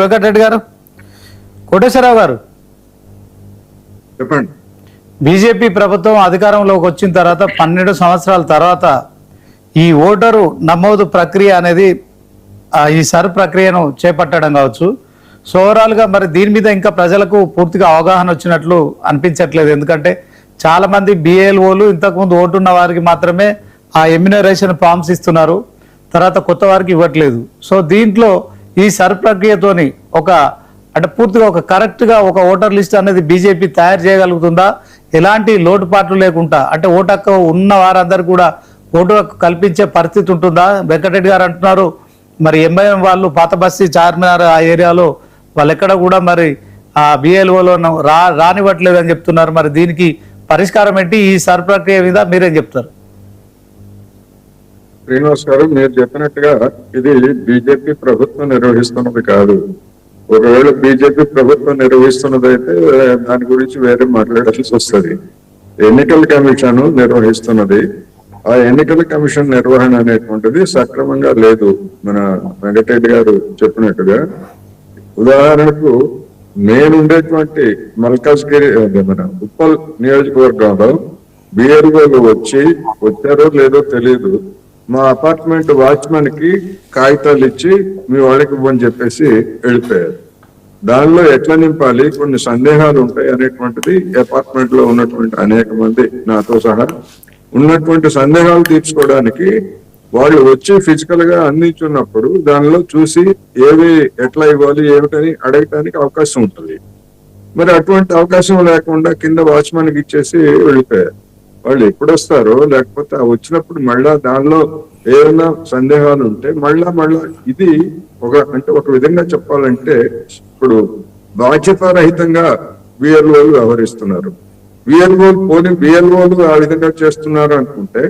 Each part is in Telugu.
వెంకటరెడ్డి గారు, కోటేశ్వరరావు గారు, చెప్పండి. బీజేపీ ప్రభుత్వం అధికారంలోకి వచ్చిన తర్వాత 12 సంవత్సరాల తర్వాత ఈ ఓటరు నమోదు ప్రక్రియ అనేది ఈ సర్ ప్రక్రియను చేపట్టడం కావచ్చు. సో ఓవరాల్గా మరి దీని మీద ఇంకా ప్రజలకు పూర్తిగా అవగాహన వచ్చినట్లు అనిపించట్లేదు. ఎందుకంటే చాలామంది బిఏఎల్ఓలు ఇంతకుముందు ఓటున్న వారికి మాత్రమే ఆ ఎమ్యునరేషన్ ఫామ్స్ ఇస్తున్నారు, తర్వాత కొత్త వారికి ఇవ్వట్లేదు. సో దీంట్లో ఈ సర్ ప్రక్రియతోని అంటే పూర్తిగా కరెక్ట్గా ఒక ఓటర్ లిస్ట్ అనేది బీజేపీ తయారు చేయగలుగుతుందా? ఎలాంటి లోటుపాట్లు లేకుండా అంటే ఓటు హక్కు ఉన్న వారందరూ కూడా ఓటు హక్కు కల్పించే పరిస్థితి ఉంటుందా? వెంకటరెడ్డి గారు అంటున్నారు మరి ఎంఐఎం వాళ్ళు పాత బస్తీ చార్మినార్ ఆ ఏరియాలో వాళ్ళు ఎక్కడ కూడా మరి ఆ బిఎల్ఓలో రానివ్వట్లేదు అని చెప్తున్నారు. మరి దీనికి పరిష్కారం ఏంటి? ఈ సర్ ప్రక్రియ మీద మీరేం చెప్తారు? శ్రీనివాస్ గారు, మీరు చెప్పినట్టుగా ఇది బీజేపీ ప్రభుత్వం నిర్వహిస్తున్నది కాదు. ఒకవేళ బీజేపీ ప్రభుత్వం నిర్వహిస్తున్నది అయితే దాని గురించి వేరే మాట్లాడాల్సి వస్తుంది. ఎన్నికల కమిషన్ నిర్వహిస్తున్నది. ఆ ఎన్నికల కమిషన్ నిర్వహణ అనేటువంటిది సక్రమంగా లేదు. మన వెంకటరెడ్డి గారు చెప్పినట్టుగా ఉదాహరణకు నేనుండేటువంటి మల్కాజ్గిరి మన ఉప్పల్ నియోజకవర్గంలో బిఎల్ఓలు వచ్చారో లేదో తెలియదు, మా అపార్ట్మెంట్ వాచ్మెన్ కి కాగితాలు ఇచ్చి మీ వాళ్ళకి ఇవ్వని చెప్పేసి వెళ్ళిపోయారు. దానిలో ఎట్లా నింపాలి, కొన్ని సందేహాలు ఉంటాయి అనేటువంటిది అపార్ట్మెంట్ లో ఉన్నటువంటి అనేక మంది నాతో సహా ఉన్నటువంటి సందేహాలు తీర్చుకోవడానికి వాళ్ళు వచ్చి ఫిజికల్ గా అందించున్నప్పుడు దానిలో చూసి ఏవి ఎట్లా ఇవ్వాలి ఏమిటని అడగటానికి అవకాశం ఉంటుంది. మరి అటువంటి అవకాశం లేకుండా కింద వాచ్మెన్ కి ఇచ్చేసి వెళ్ళిపోయారు. వాళ్ళు ఎప్పుడు వస్తారో లేకపోతే వచ్చినప్పుడు మళ్ళా దానిలో ఏదైనా సందేహాలు ఉంటే మళ్ళా ఇది ఒక విధంగా చెప్పాలంటే ఇప్పుడు బాధ్యతారహితంగా బిఎల్ఓలు వ్యవహరిస్తున్నారు. బిఎల్ఓలు ఆ విధంగా చేస్తున్నారు అనుకుంటే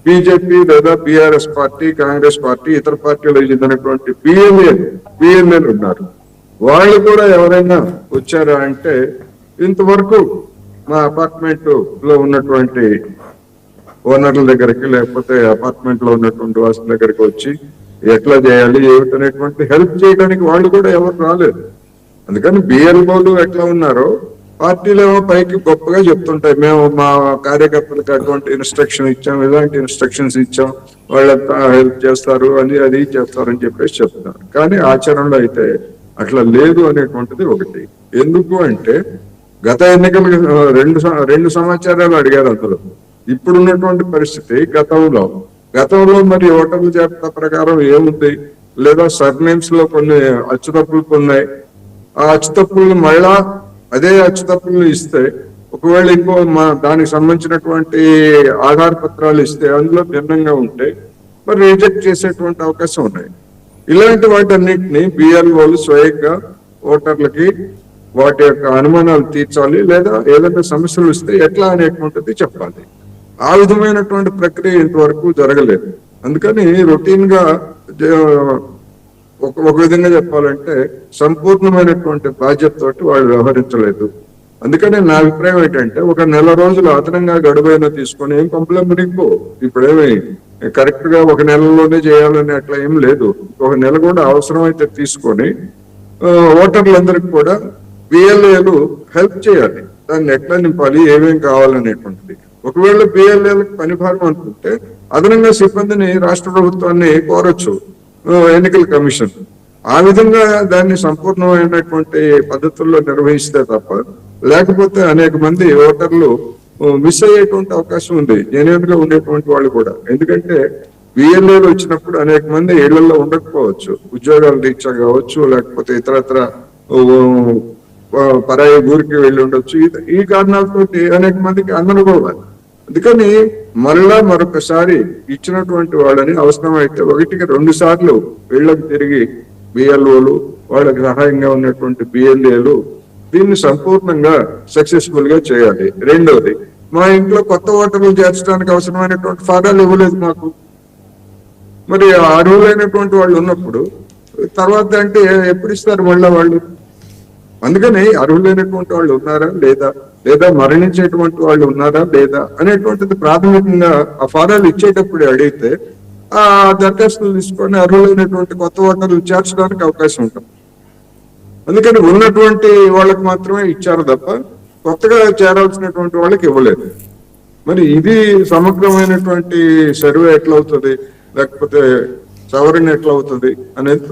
బీజేపీ లేదా బీఆర్ఎస్ పార్టీ, కాంగ్రెస్ పార్టీ, ఇతర పార్టీలకు చెందినటువంటి బిఎల్ఏలు ఉన్నారు. వాళ్ళు కూడా ఎవరైనా వచ్చారా అంటే ఇంతవరకు మా అపార్ట్మెంట్ లో ఉన్నటువంటి ఓనర్ల దగ్గరికి లేకపోతే అపార్ట్మెంట్ లో ఉన్నటువంటి వాసుల దగ్గరికి వచ్చి ఎట్లా చేయాలి ఏమిటనేటువంటి హెల్ప్ చేయడానికి వాళ్ళు కూడా ఎవరు రాలేదు. అందుకని బిఎల్ఓలు ఎట్లా ఉన్నారో పార్టీలేమో పైకి గొప్పగా చెప్తుంటాయి, మేము మా కార్యకర్తలకు అటువంటి ఇన్స్ట్రక్షన్ ఇచ్చాం, ఇలాంటి ఇన్స్ట్రక్షన్స్ ఇచ్చాం, వాళ్ళంతా హెల్ప్ చేస్తారు అది చేస్తారని చెప్పేసి చెప్తున్నారు. కానీ ఆచరణలో అయితే అట్లా లేదు అనేటువంటిది ఒకటి. ఎందుకు అంటే గత ఎన్నికలకు రెండు సమాచారాలు అడిగారు అందులో. ఇప్పుడున్నటువంటి పరిస్థితి గతంలో మరి ఓటర్ల జాబితా ప్రకారం ఏముంది, లేదా సర్నేమ్స్ లో కొన్ని అచ్చుతప్పులు ఉన్నాయి. ఆ అచ్చుతప్పులను మళ్ళా అదే అచ్చుతప్పులను ఇస్తే ఒకవేళ ఇంకో దానికి సంబంధించినటువంటి ఆధార పత్రాలు ఇస్తే అందులో భిన్నంగా ఉంటే మరి రిజెక్ట్ చేసేటువంటి అవకాశం ఉన్నాయి. ఇలాంటి వాటన్నిటిని బిఎల్ఓలు స్వయంగా ఓటర్లకి వాటి యొక్క అనుమానాలు తీర్చాలి, లేదా ఏదైనా సమస్యలు వస్తే ఎట్లా అనేటువంటిది చెప్పాలి. ఆ విధమైనటువంటి ప్రక్రియ ఇంతవరకు జరగలేదు. అందుకని రొటీన్ గా ఒక విధంగా చెప్పాలంటే సంపూర్ణమైనటువంటి బాధ్యతతోటి వాళ్ళు వ్యవహరించలేదు. అందుకని నా అభిప్రాయం ఏంటంటే ఒక నెల రోజులు అదనంగా గడువైనా తీసుకొని ఏం కంప్లైంట్ ఇప్పుడేమి కరెక్ట్ గా ఒక నెలలోనే చేయాలని అట్లా ఏం లేదు. ఒక నెల కూడా అవసరమైతే తీసుకొని ఓటర్లందరికీ కూడా బిఎల్ఏలు హెల్ప్ చేయాలి. దాన్ని ఎట్లా నింపాలి, ఏమేం కావాలనేటువంటిది. ఒకవేళ బిఎల్ఏలకు పనిభారం అనుకుంటే అదనంగా సిబ్బందిని రాష్ట్ర ప్రభుత్వాన్ని కోరొచ్చు ఎన్నికల కమిషన్. ఆ విధంగా దాన్ని సంపూర్ణమైనటువంటి పద్ధతుల్లో నిర్వహిస్తే తప్ప లేకపోతే అనేక మంది ఓటర్లు మిస్ అయ్యేటువంటి అవకాశం ఉంది, జెన్యూన్ గా ఉండేటువంటి వాళ్ళు కూడా. ఎందుకంటే బిఎల్ఏలు వచ్చినప్పుడు అనేక మంది ఇళ్లలో ఉండకపోవచ్చు, ఉద్యోగాల రీత్యా కావచ్చు, లేకపోతే ఇతరత్ర పరాయి ఊరికి వెళ్ళి ఉండొచ్చు. ఈ కారణాలతోటి అనేక మందికి అందనుకోవాలి. అందుకని మరొకసారి ఇచ్చినటువంటి వాళ్ళని అవసరమైతే 1కి 2 సార్లు ఇళ్లకు తిరిగి బిఎల్ఓలు వాళ్ళకి సహాయంగా ఉన్నటువంటి బిఎల్ఏలు దీన్ని సంపూర్ణంగా సక్సెస్ఫుల్ గా చేయాలి. రెండవది, మా ఇంట్లో కొత్త ఓటర్లు చేర్చడానికి అవసరమైనటువంటి ఫారాలు ఇవ్వలేదు మాకు. మరి అర్హులైనటువంటి వాళ్ళు ఉన్నప్పుడు తర్వాత అంటే ఎప్పుడు ఇస్తారు మళ్ళా వాళ్ళు? అందుకని అర్హులైనటువంటి వాళ్ళు ఉన్నారా లేదా మరణించేటువంటి వాళ్ళు ఉన్నారా లేదా అనేటువంటిది ప్రాథమికంగా ఆ ఫారాలు ఇచ్చేటప్పుడు అడిగితే ఆ దరఖాస్తులు తీసుకొని అర్హులైనటువంటి కొత్త ఓటర్లు చేర్చడానికి అవకాశం ఉంటుంది. అందుకని ఉన్నటువంటి వాళ్ళకి మాత్రమే ఇచ్చారు తప్ప కొత్తగా చేరాల్సినటువంటి వాళ్ళకి ఇవ్వలేదు. మరి ఇది సమగ్రమైనటువంటి సర్వే ఎట్లా అవుతుంది, లేకపోతే సవరణ ఎట్లా అవుతుంది అనేది